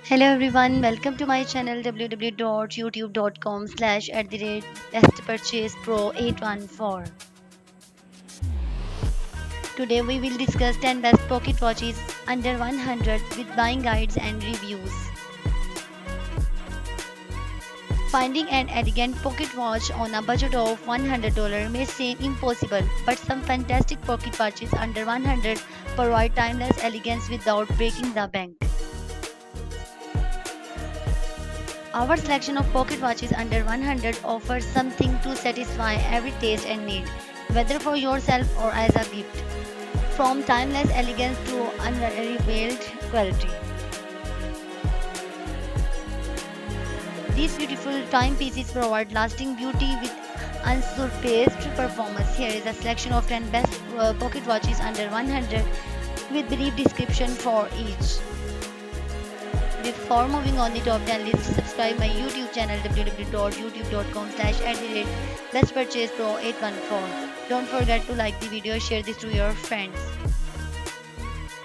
Hello everyone, welcome to my channel www.youtube.com/bestpurchasepro814. Today we will discuss 10 best pocket watches under 100 with buying guides and reviews. Finding an elegant pocket watch on a budget of $100 may seem impossible, but some fantastic pocket watches under 100 provide timeless elegance without breaking the bank. Our selection of pocket watches under 100 offers something to satisfy every taste and need, whether for yourself or as a gift. From timeless elegance to unrivaled quality. These beautiful timepieces provide lasting beauty with unsurpassed performance. Here is a selection of 10 best pocket watches under 100 with brief description for each. Before moving on the top 10 list, subscribe my YouTube channel www.youtube.com/bestpurchasepro814. Don't forget to like the video, share this to your friends.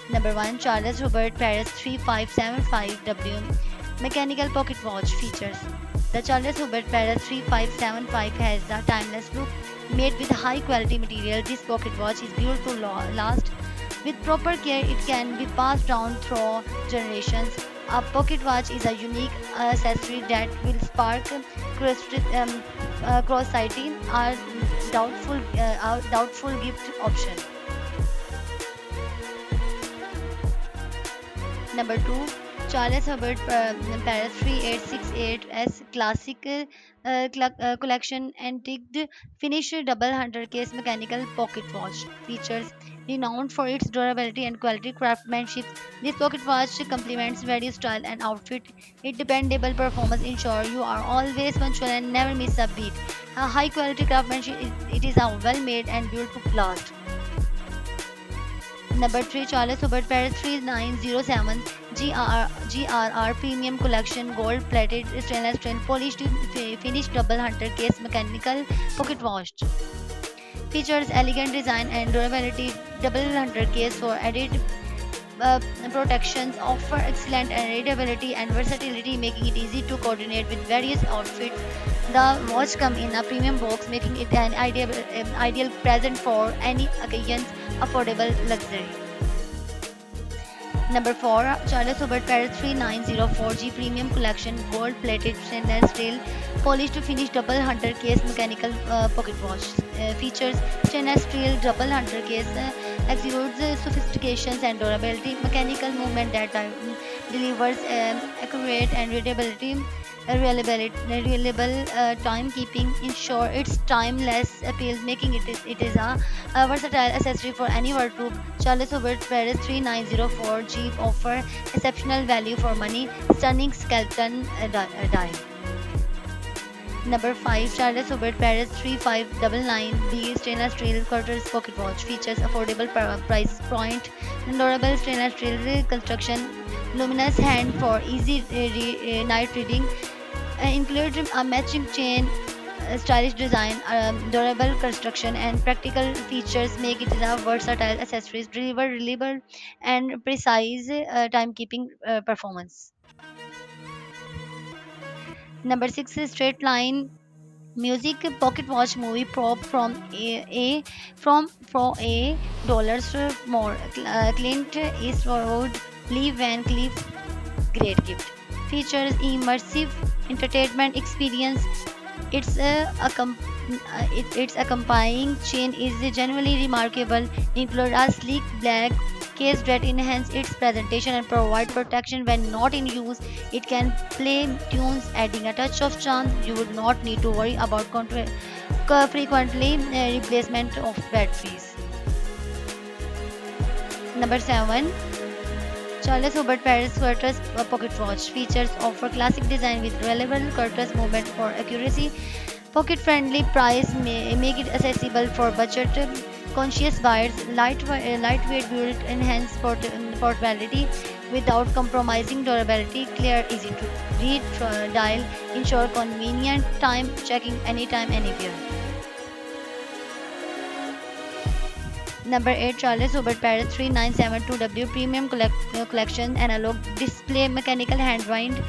Number 1. Charles Hubert Paris 3575W Mechanical Pocket Watch Features. The Charles Hubert Paris 3575 has a timeless look made with high quality material. This pocket watch is built to last. With proper care, it can be passed down through generations. A pocket watch is a unique accessory that will spark curiosity or doubtful gift option. Number 2, Charles Herbert Paris 3868S Classic Collection Antiqued Finish Double Hunter Case Mechanical Pocket Watch. Features renowned for its durability and quality craftsmanship. This pocket watch complements various style and outfit. Its dependable performance ensure you are always punctual and never miss a beat. A high quality craftsmanship, it is a well made and built to last. Number 3, Charles Hubert Paris 3907 GRR Premium Collection Gold Plated Stainless Steel Polished Finished Double Hunter Case Mechanical Pocket Watch. Features elegant design and durability. Double hunter case for added protections offer excellent readability and versatility, making it easy to coordinate with various outfits. The watch comes in a premium box, making it an ideal present for any occasions. Affordable luxury. Number 4, Charles Hubert Paris 3904G Premium Collection Gold Plated Stainless Steel Polished to Finish Double Hunter Case Mechanical Pocket Watch. Features stainless steel double hunter case, exudes sophistication and durability, mechanical movement that delivers accurate and reliable timekeeping, ensure its timeless appeal, making it is a versatile accessory for any wardrobe. Charles Hubert Paris 3904 Jeep offer exceptional value for money, stunning skeleton die. Number 5, Charles Hubert Paris 3599B Stainless Steel Quarters Pocket Watch. Features affordable price point, durable stainless steel construction, luminous hand for easy night reading, include a matching chain, stylish design, durable construction, and practical features make it a versatile accessories, deliver reliable and precise timekeeping performance. Number 6 is Straight Line Music Pocket Watch Movie Prop from a dollars more. Clint Eastwood, Lee Van Cleef, great gift. Features immersive entertainment experience. Its its accompanying chain is genuinely remarkable. Include a sleek black case that enhance its presentation and provide protection when not in use. It can play tunes, adding a touch of charm. You would not need to worry about frequently replacement of batteries. Number 7, Charles Hubert Paris Curtis Pocket Watch. Features offer classic design with relevant Curtis movement for accuracy. Pocket friendly price may make it accessible for budget conscious buyers. Lightweight build enhance portability without compromising durability. Clear, easy to read dial, ensure convenient time checking anytime, anywhere. Number 8, Charles Hubert Paris 3972W Premium Collection Analog Display Mechanical Hand Wind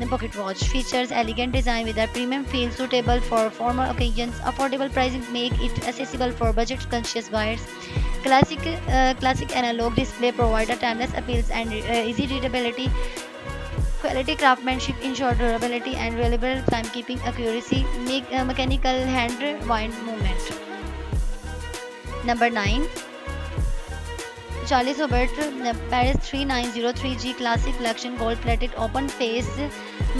pocket watch. Features elegant design with a premium feel suitable for formal occasions. Affordable pricing make it accessible for budget conscious buyers. Classic analog display provide a timeless appeals and easy readability. Quality craftsmanship ensure durability and reliable timekeeping accuracy. Make mechanical hand wind movement. Number 9, Charles Hubert Paris 3903G Classic Collection Gold Plated Open Face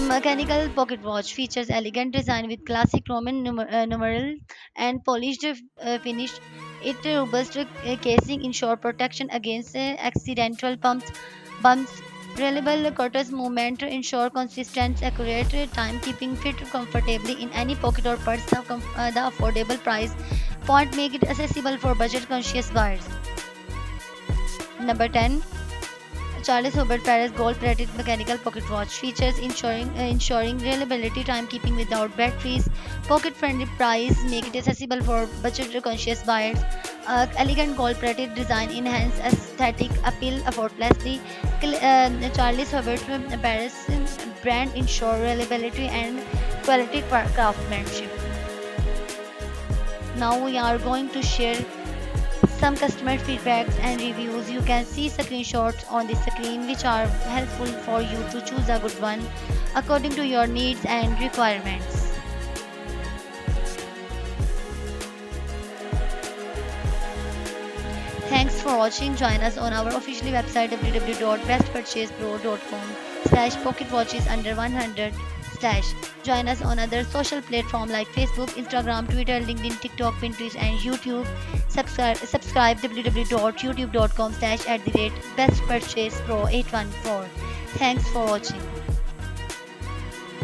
Mechanical Pocket Watch. Features elegant design with classic Roman numerals and polished finish. It robust casing ensure protection against accidental bumps. Reliable quarters movement ensure consistent, accurate timekeeping, fit comfortably in any pocket or purse. The affordable price point make it accessible for budget-conscious buyers. Number 10, Charles Hubert Paris Gold Plated Mechanical Pocket Watch. Features ensuring reliability, timekeeping without batteries. Pocket-friendly price make it accessible for budget-conscious buyers. Elegant gold-plated design enhance aesthetic appeal effortlessly. Charles Hubert Paris brand ensure reliability and quality craftsmanship. Now we are going to share some customer feedbacks and reviews. You can see screenshots on the screen which are helpful for you to choose a good one according to your needs and requirements. Thanks for watching. Join us on our official website www.bestpurchasepro.com/pocketwatches under 100 slash. Join us on other social platforms like Facebook, Instagram, Twitter, LinkedIn, TikTok, Pinterest, and YouTube. Subscribe www.youtube.com/bestpurchasepro814. Thanks for watching.